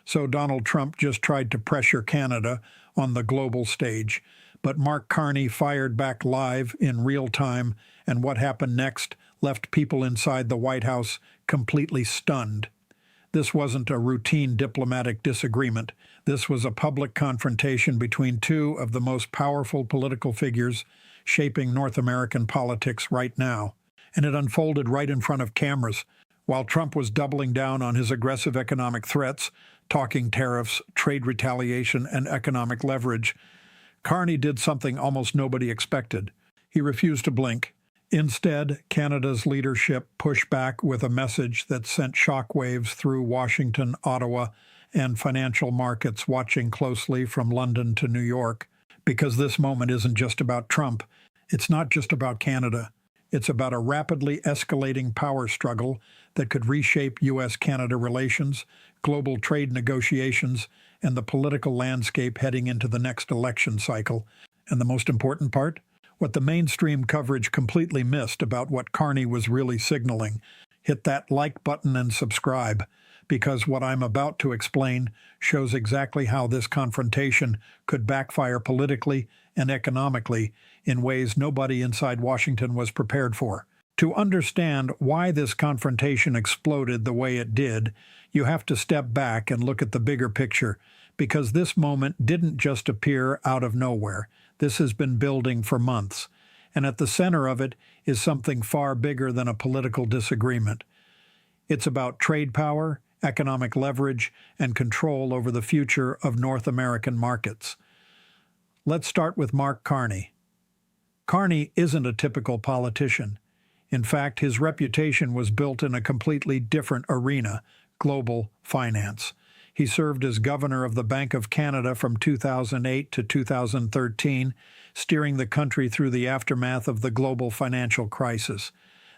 So Donald Trump just tried to pressure Canada on the global stage. But Mark Carney fired back live in real time, and what happened next left people inside the White House completely stunned. This wasn't a routine diplomatic disagreement. This was a public confrontation between two of the most powerful political figures shaping North American politics right now. And it unfolded right in front of cameras. While Trump was doubling down on his aggressive economic threats, talking tariffs, trade retaliation, and economic leverage, Carney did something almost nobody expected. He refused to blink. Instead, Canada's leadership pushed back with a message that sent shockwaves through Washington, Ottawa, and financial markets watching closely from London to New York. Because this moment isn't just about Trump. It's not just about Canada. It's about a rapidly escalating power struggle that could reshape U.S.-Canada relations, global trade negotiations, and the political landscape heading into the next election cycle. And the most important part? What the mainstream coverage completely missed about what Carney was really signaling. Hit that like button and subscribe, because what I'm about to explain shows exactly how this confrontation could backfire politically and economically in ways nobody inside Washington was prepared for. To understand why this confrontation exploded the way it did, you have to step back and look at the bigger picture, because this moment didn't just appear out of nowhere. This has been building for months, and at the center of it is something far bigger than a political disagreement. It's about trade power, economic leverage, and control over the future of North American markets. Let's start with Mark Carney. Carney isn't a typical politician. In fact, his reputation was built in a completely different arena, global finance. He served as governor of the Bank of Canada from 2008 to 2013, steering the country through the aftermath of the global financial crisis.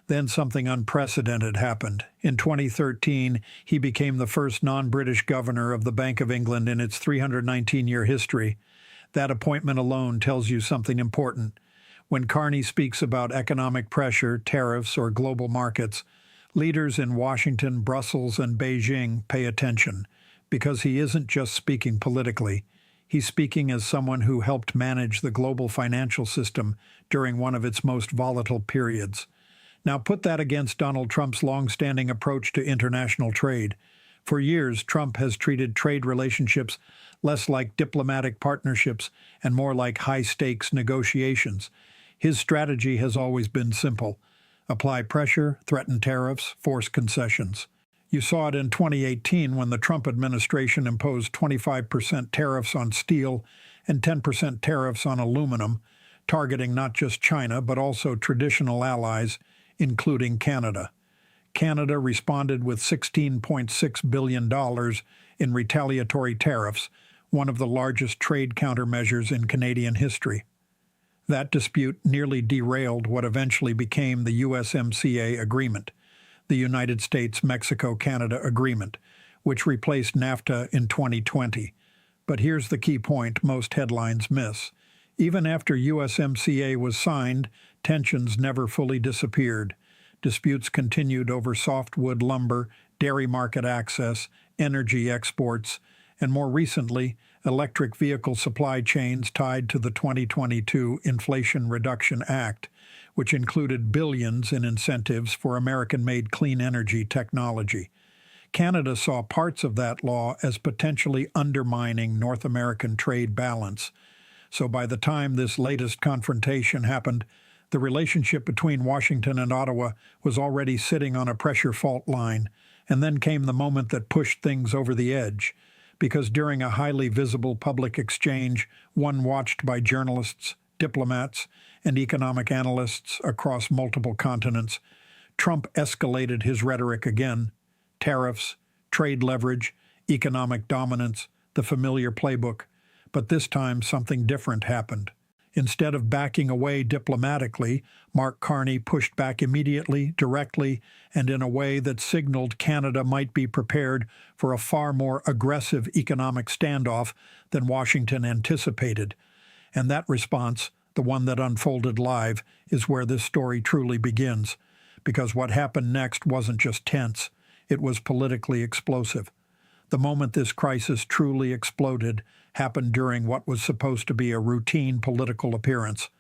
Then something unprecedented happened. In 2013, he became the first non-British governor of the Bank of England in its 319-year history. That appointment alone tells you something important. When Carney speaks about economic pressure, tariffs, or global markets, leaders in Washington, Brussels, and Beijing pay attention, because he isn't just speaking politically. He's speaking as someone who helped manage the global financial system during one of its most volatile periods. Now put that against Donald Trump's long-standing approach to international trade. For years, Trump has treated trade relationships less like diplomatic partnerships and more like high-stakes negotiations. His strategy has always been simple: apply pressure, threaten tariffs, force concessions. You saw it in 2018 when the Trump administration imposed 25% tariffs on steel and 10% tariffs on aluminum, targeting not just China but also traditional allies, including Canada. Canada responded with $16.6 billion in retaliatory tariffs, one of the largest trade countermeasures in Canadian history. That dispute nearly derailed what eventually became the USMCA agreement, the United States-Mexico-Canada Agreement, which replaced NAFTA in 2020. But here's the key point most headlines miss. Even after USMCA was signed, tensions never fully disappeared. Disputes continued over softwood lumber, dairy market access, energy exports, and more recently, electric vehicle supply chains tied to the 2022 Inflation Reduction Act, which included billions in incentives for American-made clean energy technology. Canada saw parts of that law as potentially undermining North American trade balance. So by the time this latest confrontation happened, the relationship between Washington and Ottawa was already sitting on a pressure fault line, and then came the moment that pushed things over the edge. Because during a highly visible public exchange, one watched by journalists, diplomats, and economic analysts across multiple continents, Trump escalated his rhetoric again. Tariffs, trade leverage, economic dominance, the familiar playbook. But this time something different happened. Instead of backing away diplomatically, Mark Carney pushed back immediately, directly, and in a way that signaled Canada might be prepared for a far more aggressive economic standoff than Washington anticipated. And that response, the one that unfolded live, is where this story truly begins. Because what happened next wasn't just tense, it was politically explosive. The moment this crisis truly exploded happened during what was supposed to be a routine political appearance,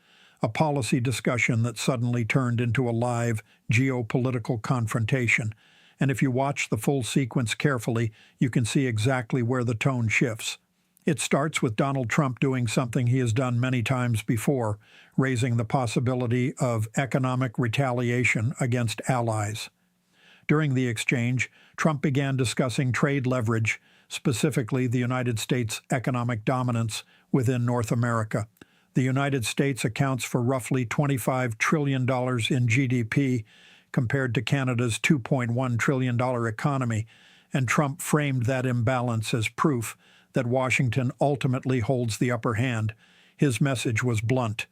a policy discussion that suddenly turned into a live geopolitical confrontation. And if you watch the full sequence carefully, you can see exactly where the tone shifts. It starts with Donald Trump doing something he has done many times before, raising the possibility of economic retaliation against allies. During the exchange, Trump began discussing trade leverage, specifically the United States' economic dominance within North America. The United States accounts for roughly $25 trillion in GDP compared to Canada's $2.1 trillion economy, and Trump framed that imbalance as proof that Washington ultimately holds the upper hand. His message was blunt.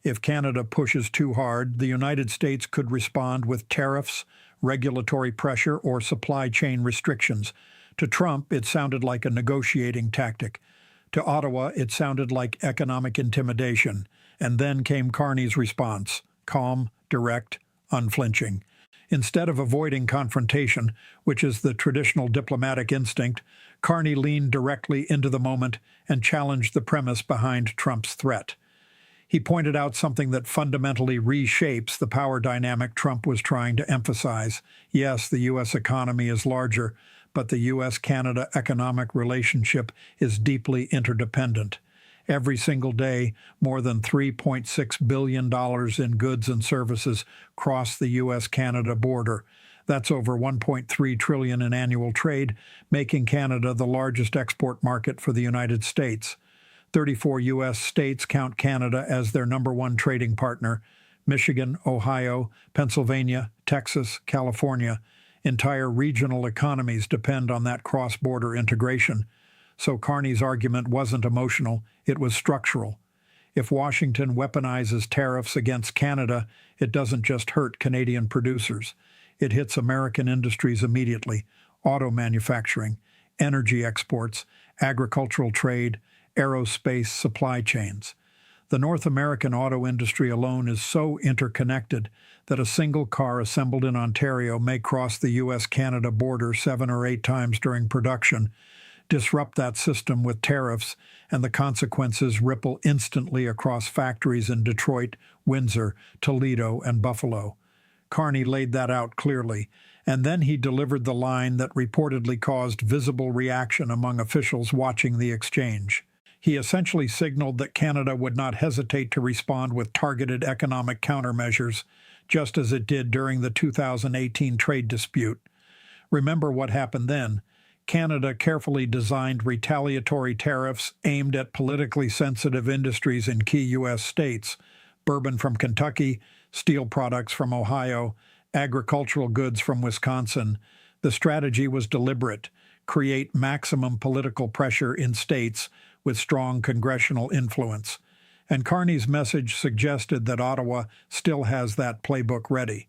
If Canada pushes too hard, the United States could respond with tariffs, regulatory pressure, or supply chain restrictions. To Trump, it sounded like a negotiating tactic. To Ottawa, it sounded like economic intimidation. And then came Carney's response, calm, direct, unflinching. Instead of avoiding confrontation, which is the traditional diplomatic instinct, Carney leaned directly into the moment and challenged the premise behind Trump's threat. He pointed out something that fundamentally reshapes the power dynamic Trump was trying to emphasize. Yes, the U.S. economy is larger, but the U.S.-Canada economic relationship is deeply interdependent. Every single day, more than $3.6 billion in goods and services cross the U.S.-Canada border. That's over $1.3 trillion in annual trade, making Canada the largest export market for the United States. 34 U.S. states count Canada as their number one trading partner. Michigan, Ohio, Pennsylvania, Texas, California. Entire regional economies depend on that cross-border integration. So Carney's argument wasn't emotional, it was structural. If Washington weaponizes tariffs against Canada, it doesn't just hurt Canadian producers. It hits American industries immediately: auto manufacturing, energy exports, agricultural trade, aerospace supply chains. The North American auto industry alone is so interconnected that a single car assembled in Ontario may cross the U.S.-Canada border 7 or 8 times during production, disrupt that system with tariffs, and the consequences ripple instantly across factories in Detroit, Windsor, Toledo, and Buffalo. Carney laid that out clearly, and then he delivered the line that reportedly caused visible reaction among officials watching the exchange. He essentially signaled that Canada would not hesitate to respond with targeted economic countermeasures, just as it did during the 2018 trade dispute. Remember what happened then. Canada carefully designed retaliatory tariffs aimed at politically sensitive industries in key U.S. states: bourbon from Kentucky, steel products from Ohio, agricultural goods from Wisconsin. The strategy was deliberate: create maximum political pressure in states with strong congressional influence. And Carney's message suggested that Ottawa still has that playbook ready.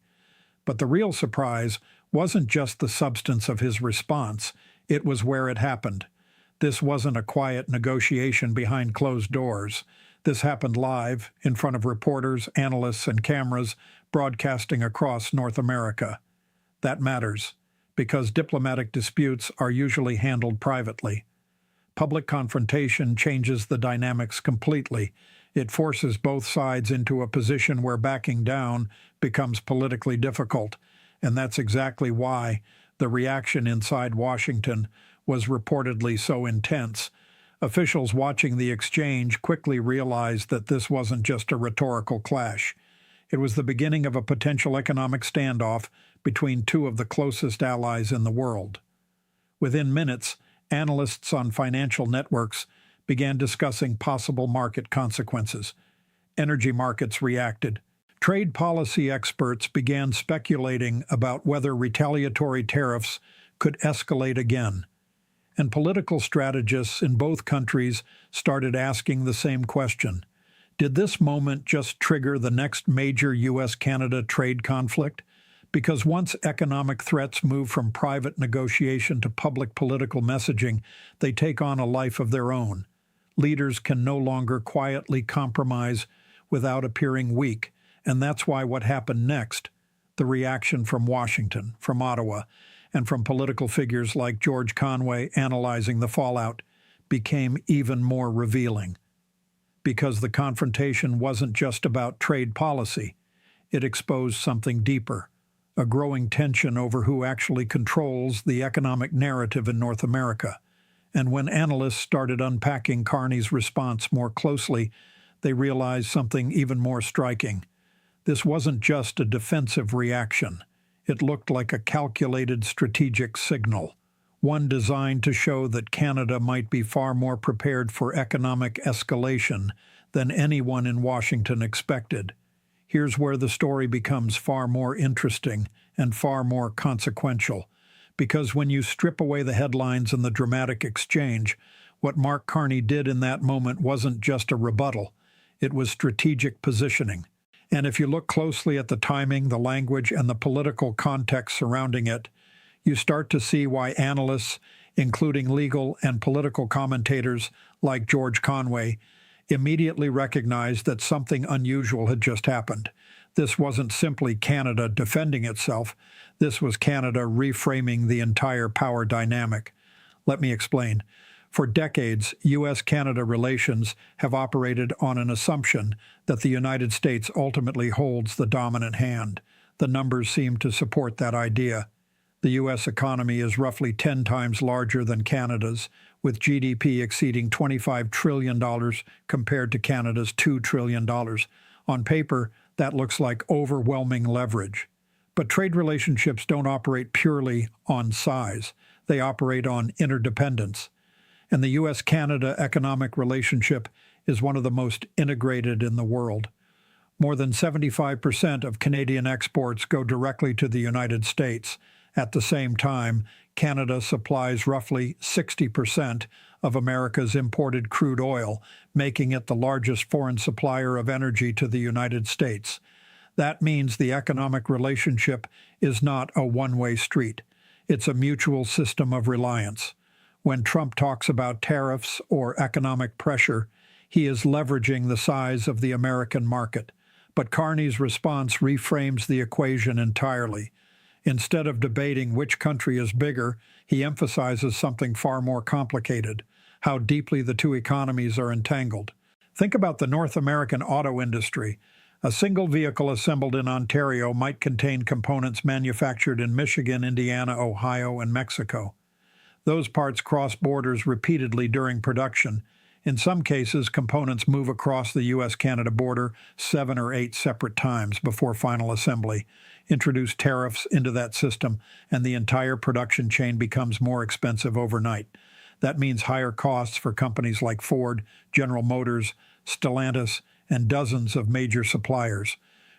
But the real surprise wasn't just the substance of his response, it was where it happened. This wasn't a quiet negotiation behind closed doors. This happened live, in front of reporters, analysts, and cameras, broadcasting across North America. That matters, because diplomatic disputes are usually handled privately. Public confrontation changes the dynamics completely. It forces both sides into a position where backing down becomes politically difficult, and that's exactly why the reaction inside Washington was reportedly so intense. Officials watching the exchange quickly realized that this wasn't just a rhetorical clash. It was the beginning of a potential economic standoff between two of the closest allies in the world. Within minutes, analysts on financial networks began discussing possible market consequences. Energy markets reacted. Trade policy experts began speculating about whether retaliatory tariffs could escalate again. And political strategists in both countries started asking the same question. Did this moment just trigger the next major U.S.-Canada trade conflict? Because once economic threats move from private negotiation to public political messaging, they take on a life of their own. Leaders can no longer quietly compromise without appearing weak, and that's why what happened next, the reaction from Washington, from Ottawa, and from political figures like George Conway analyzing the fallout, became even more revealing. Because the confrontation wasn't just about trade policy, it exposed something deeper, a growing tension over who actually controls the economic narrative in North America. And when analysts started unpacking Carney's response more closely, they realized something even more striking. This wasn't just a defensive reaction. It looked like a calculated strategic signal, one designed to show that Canada might be far more prepared for economic escalation than anyone in Washington expected. Here's where the story becomes far more interesting and far more consequential, because when you strip away the headlines and the dramatic exchange, what Mark Carney did in that moment wasn't just a rebuttal, it was strategic positioning. And if you look closely at the timing, the language, and the political context surrounding it, you start to see why analysts, including legal and political commentators like George Conway, immediately recognized that something unusual had just happened. This wasn't simply Canada defending itself. This was Canada reframing the entire power dynamic. Let me explain. For decades, U.S.-Canada relations have operated on an assumption that the United States ultimately holds the dominant hand. The numbers seem to support that idea. The U.S. economy is roughly 10 times larger than Canada's, with GDP exceeding $25 trillion compared to Canada's $2 trillion. On paper, that looks like overwhelming leverage. But trade relationships don't operate purely on size. They operate on interdependence. And the U.S.-Canada economic relationship is one of the most integrated in the world. More than 75% of Canadian exports go directly to the United States. At the same time, Canada supplies roughly 60% of America's imported crude oil, making it the largest foreign supplier of energy to the United States. That means the economic relationship is not a one-way street. It's a mutual system of reliance. When Trump talks about tariffs or economic pressure, he is leveraging the size of the American market. But Carney's response reframes the equation entirely. Instead of debating which country is bigger, he emphasizes something far more complicated: how deeply the two economies are entangled. Think about the North American auto industry. A single vehicle assembled in Ontario might contain components manufactured in Michigan, Indiana, Ohio, and Mexico. Those parts cross borders repeatedly during production. In some cases, components move across the U.S.-Canada border 7 or 8 separate times before final assembly. Introduce tariffs into that system, and the entire production chain becomes more expensive overnight. That means higher costs for companies like Ford, General Motors, Stellantis, and dozens of major suppliers,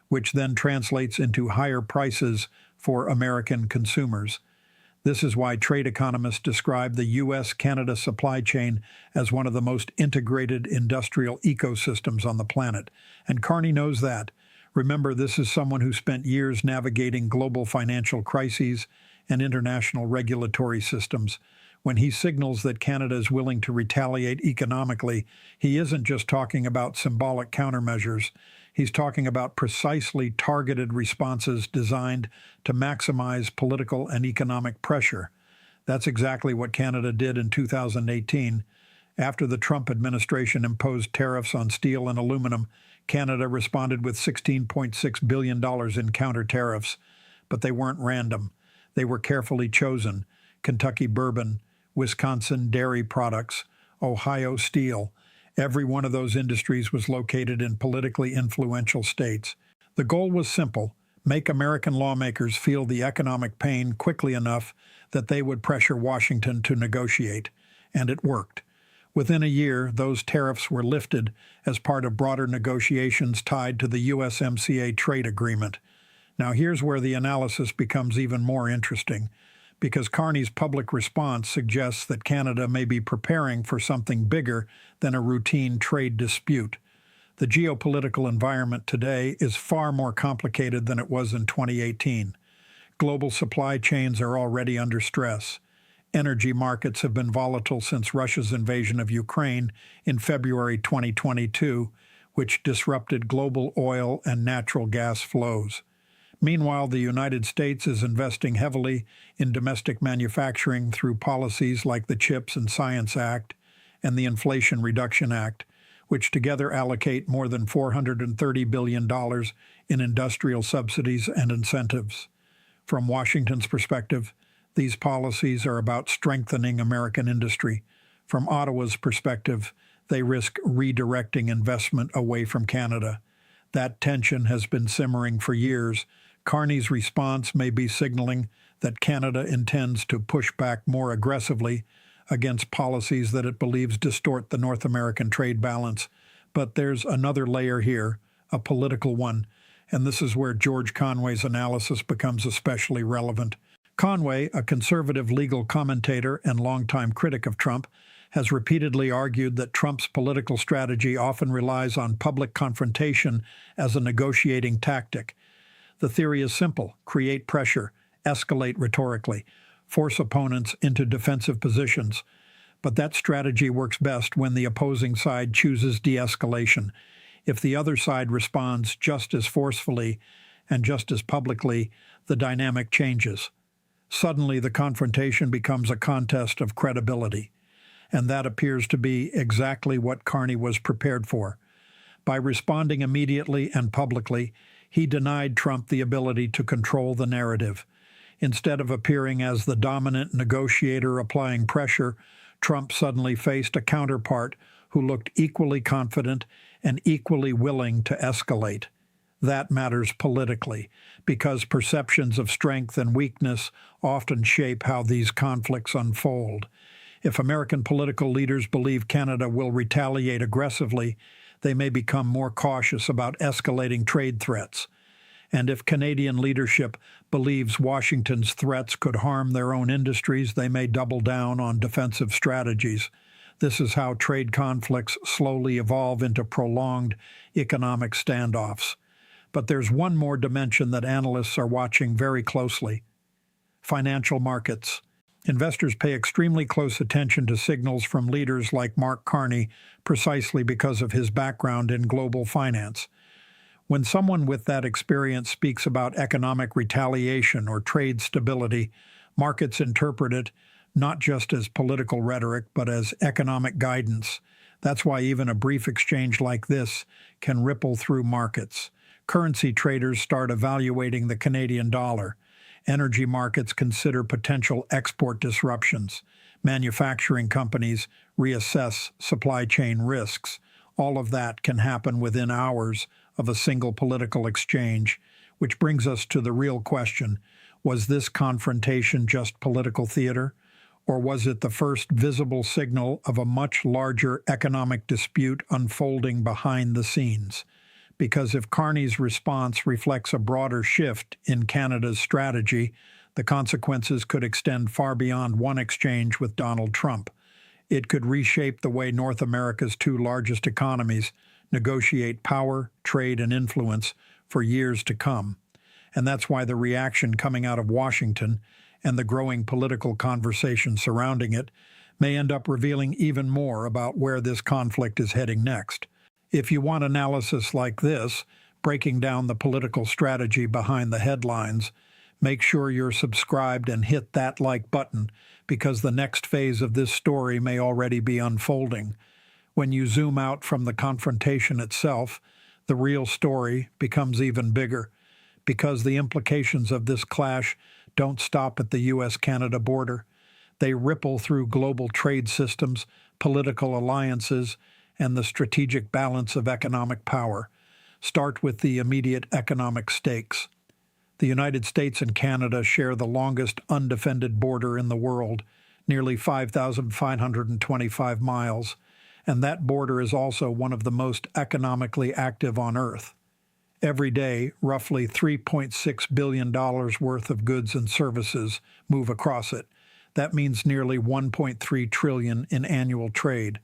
which then translates into higher prices for American consumers. This is why trade economists describe the U.S.-Canada supply chain as one of the most integrated industrial ecosystems on the planet. And Carney knows that. Remember, this is someone who spent years navigating global financial crises and international regulatory systems. When he signals that Canada is willing to retaliate economically, he isn't just talking about symbolic countermeasures. He's talking about precisely targeted responses designed to maximize political and economic pressure. That's exactly what Canada did in 2018. After the Trump administration imposed tariffs on steel and aluminum, Canada responded with $16.6 billion in counter tariffs. But they weren't random. They were carefully chosen. Kentucky bourbon, Wisconsin dairy products, Ohio steel. Every one of those industries was located in politically influential states. The goal was simple: make American lawmakers feel the economic pain quickly enough that they would pressure Washington to negotiate. And it worked. Within a year, those tariffs were lifted as part of broader negotiations tied to the USMCA trade agreement. Now here's where the analysis becomes even more interesting, because Carney's public response suggests that Canada may be preparing for something bigger than a routine trade dispute. The geopolitical environment today is far more complicated than it was in 2018. Global supply chains are already under stress. Energy markets have been volatile since Russia's invasion of Ukraine in February 2022, which disrupted global oil and natural gas flows. Meanwhile, the United States is investing heavily in domestic manufacturing through policies like the CHIPS and Science Act and the Inflation Reduction Act, which together allocate more than $430 billion in industrial subsidies and incentives. From Washington's perspective, these policies are about strengthening American industry. From Ottawa's perspective, they risk redirecting investment away from Canada. That tension has been simmering for years. Carney's response may be signaling that Canada intends to push back more aggressively against policies that it believes distort the North American trade balance. But there's another layer here, a political one, and this is where George Conway's analysis becomes especially relevant. Conway, a conservative legal commentator and longtime critic of Trump, has repeatedly argued that Trump's political strategy often relies on public confrontation as a negotiating tactic. The theory is simple: create pressure, escalate rhetorically, force opponents into defensive positions. But that strategy works best when the opposing side chooses de-escalation. If the other side responds just as forcefully and just as publicly, the dynamic changes. Suddenly, the confrontation becomes a contest of credibility. And that appears to be exactly what Carney was prepared for. By responding immediately and publicly, he denied Trump the ability to control the narrative. Instead of appearing as the dominant negotiator applying pressure, Trump suddenly faced a counterpart who looked equally confident and equally willing to escalate. That matters politically, because perceptions of strength and weakness often shape how these conflicts unfold. If American political leaders believe Canada will retaliate aggressively, they may become more cautious about escalating trade threats. And if Canadian leadership believes Washington's threats could harm their own industries, they may double down on defensive strategies. This is how trade conflicts slowly evolve into prolonged economic standoffs. But there's one more dimension that analysts are watching very closely: financial markets. Investors pay extremely close attention to signals from leaders like Mark Carney precisely because of his background in global finance. When someone with that experience speaks about economic retaliation or trade stability, markets interpret it not just as political rhetoric, but as economic guidance. That's why even a brief exchange like this can ripple through markets. Currency traders start evaluating the Canadian dollar. Energy markets consider potential export disruptions. Manufacturing companies reassess supply chain risks. All of that can happen within hours of a single political exchange, which brings us to the real question: was this confrontation just political theater, or was it the first visible signal of a much larger economic dispute unfolding behind the scenes? Because if Carney's response reflects a broader shift in Canada's strategy, the consequences could extend far beyond one exchange with Donald Trump. It could reshape the way North America's two largest economies negotiate power, trade, and influence for years to come. And that's why the reaction coming out of Washington and the growing political conversation surrounding it may end up revealing even more about where this conflict is heading next. If you want analysis like this, breaking down the political strategy behind the headlines, make sure you're subscribed and hit that like button, because the next phase of this story may already be unfolding. When you zoom out from the confrontation itself, the real story becomes even bigger, because the implications of this clash don't stop at the U.S.-Canada border. They ripple through global trade systems, political alliances, and the strategic balance of economic power. Start with the immediate economic stakes. The United States and Canada share the longest undefended border in the world, nearly 5,525 miles, and that border is also one of the most economically active on Earth. Every day, roughly $3.6 billion worth of goods and services move across it. That means nearly $1.3 trillion in annual trade.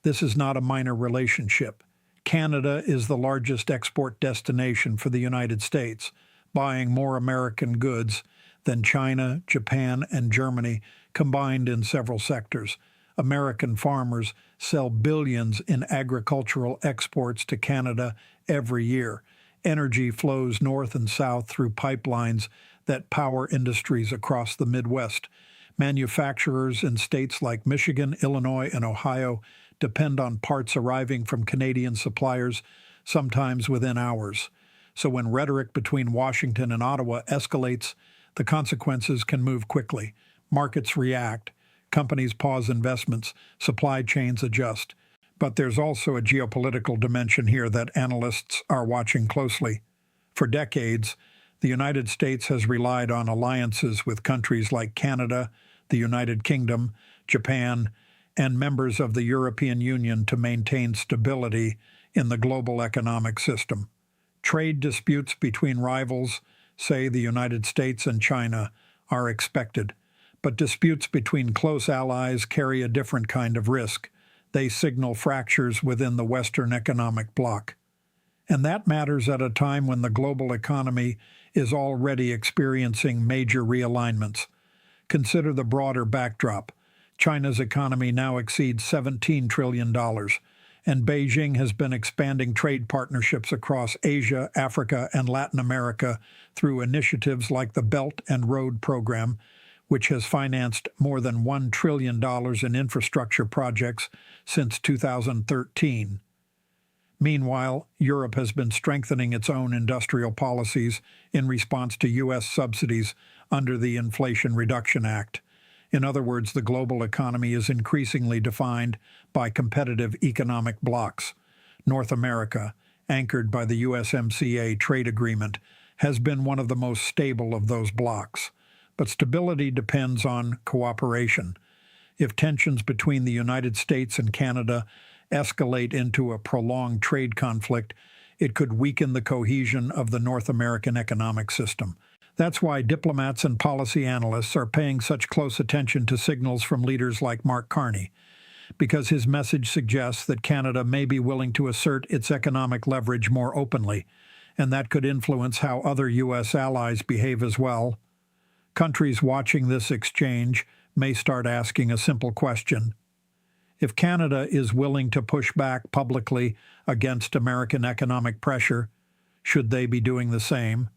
This is not a minor relationship. Canada is the largest export destination for the United States, buying more American goods than China, Japan, and Germany combined in several sectors. American farmers sell billions in agricultural exports to Canada every year. Energy flows north and south through pipelines that power industries across the Midwest. Manufacturers in states like Michigan, Illinois, and Ohio depend on parts arriving from Canadian suppliers, sometimes within hours. So when rhetoric between Washington and Ottawa escalates, the consequences can move quickly. Markets react, companies pause investments, supply chains adjust. But there's also a geopolitical dimension here that analysts are watching closely. For decades, the United States has relied on alliances with countries like Canada, the United Kingdom, Japan, and members of the European Union to maintain stability in the global economic system. Trade disputes between rivals, say the United States and China, are expected, but disputes between close allies carry a different kind of risk. They signal fractures within the Western economic bloc. And that matters at a time when the global economy is already experiencing major realignments. Consider the broader backdrop. China's economy now exceeds $17 trillion, and Beijing has been expanding trade partnerships across Asia, Africa, and Latin America through initiatives like the Belt and Road Program, which has financed more than $1 trillion in infrastructure projects since 2013. Meanwhile, Europe has been strengthening its own industrial policies in response to U.S. subsidies under the Inflation Reduction Act. In other words, the global economy is increasingly defined by competitive economic blocs. North America, anchored by the USMCA trade agreement, has been one of the most stable of those blocs. But stability depends on cooperation. If tensions between the United States and Canada escalate into a prolonged trade conflict, it could weaken the cohesion of the North American economic system. That's why diplomats and policy analysts are paying such close attention to signals from leaders like Mark Carney, because his message suggests that Canada may be willing to assert its economic leverage more openly, and that could influence how other U.S. allies behave as well. Countries watching this exchange may start asking a simple question. If Canada is willing to push back publicly against American economic pressure, should they be doing the same?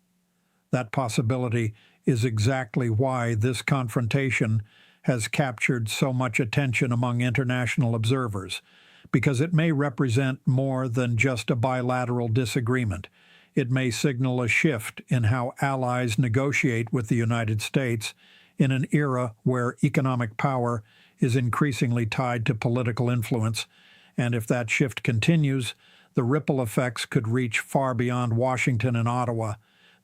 That possibility is exactly why this confrontation has captured so much attention among international observers, because it may represent more than just a bilateral disagreement. It may signal a shift in how allies negotiate with the United States in an era where economic power is increasingly tied to political influence, and if that shift continues, the ripple effects could reach far beyond Washington and Ottawa.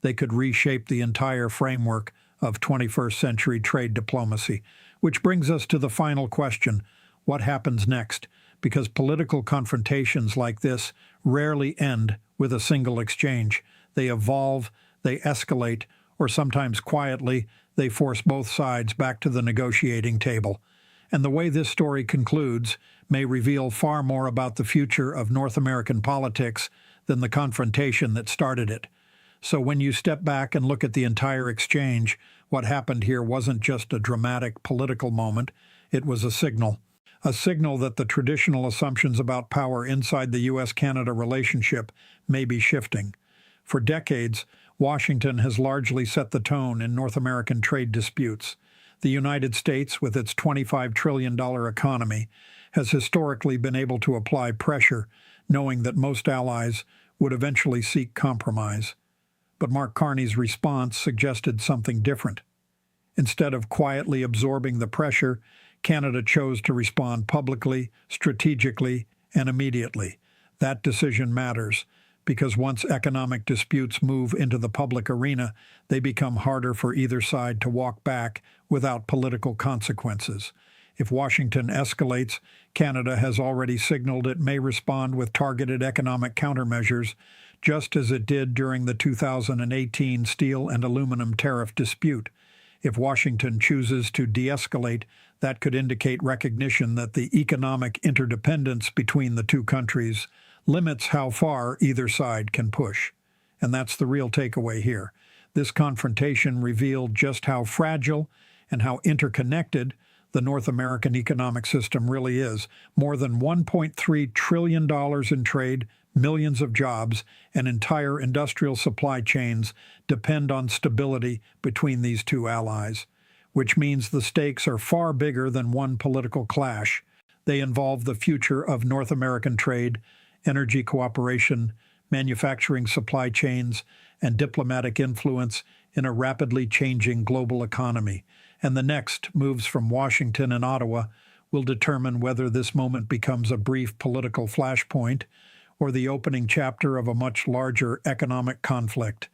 They could reshape the entire framework of 21st century trade diplomacy. Which brings us to the final question: what happens next? Because political confrontations like this rarely end with a single exchange. They evolve, they escalate, or sometimes quietly, they force both sides back to the negotiating table. And the way this story concludes may reveal far more about the future of North American politics than the confrontation that started it. So when you step back and look at the entire exchange, what happened here wasn't just a dramatic political moment, it was a signal that the traditional assumptions about power inside the U.S.-Canada relationship may be shifting. For decades, Washington has largely set the tone in North American trade disputes. The United States, with its $25 trillion economy, has historically been able to apply pressure, knowing that most allies would eventually seek compromise. But Mark Carney's response suggested something different. Instead of quietly absorbing the pressure, Canada chose to respond publicly, strategically, and immediately. That decision matters, because once economic disputes move into the public arena, they become harder for either side to walk back without political consequences. If Washington escalates, Canada has already signaled it may respond with targeted economic countermeasures, just as it did during the 2018 steel and aluminum tariff dispute. If Washington chooses to de-escalate, that could indicate recognition that the economic interdependence between the two countries limits how far either side can push. And that's the real takeaway here. This confrontation revealed just how fragile and how interconnected the North American economic system really is. More than $1.3 trillion in trade, millions of jobs, and entire industrial supply chains depend on stability between these two allies, which means the stakes are far bigger than one political clash. They involve the future of North American trade, energy cooperation, manufacturing supply chains, and diplomatic influence in a rapidly changing global economy. And the next moves from Washington and Ottawa will determine whether this moment becomes a brief political flashpoint or the opening chapter of a much larger economic conflict.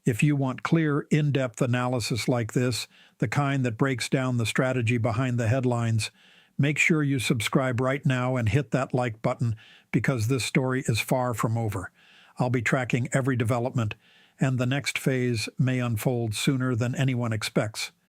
If you want clear, in-depth analysis like this, the kind that breaks down the strategy behind the headlines, make sure you subscribe right now and hit that like button, because this story is far from over. I'll be tracking every development, and the next phase may unfold sooner than anyone expects.